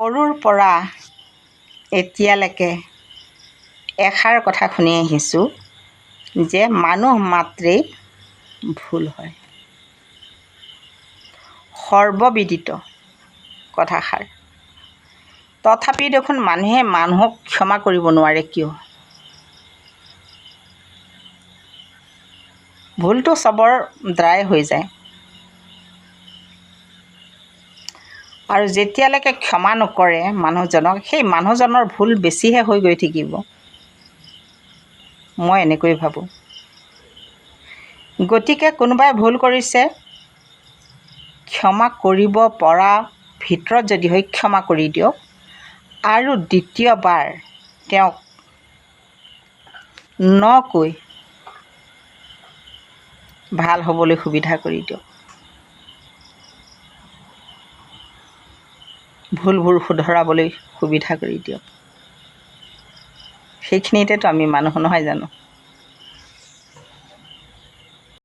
সৰুৰ পৰা এতিয়ালৈকে এষাৰ কথা শুনি আহিছোঁ যে মানুহ মাত্ৰেই ভুল হয়। সৰ্ববিদিত কথাষাৰ। তথাপি দেখোন মানুহে মানুহক ক্ষমা কৰিব নোৱাৰে কিয়? ভুলটো চবৰ দ্বাৰাই হৈ যায়, আৰু যেতিয়ালৈকে ক্ষমা নকৰে মানুহজনক, সেই মানুহজনৰ ভুল বেছিহে হৈ গৈ থাকিব। মই এনেকৈ ভাবোঁ। গতিকে কোনোবাই ভুল কৰিছে, ক্ষমা কৰিব পৰা ভিতৰত যদি হয় ক্ষমা কৰি দিয়ক, আৰু দ্বিতীয়বাৰ তেওঁক নকৈ ভাল হ'বলৈ সুবিধা কৰি দিয়ক। ভুলবোৰ শুধৰাবলৈ সুবিধা কৰি দিয়ক। সেইখিনিতেতো আমি মানুহ নহয় জানো?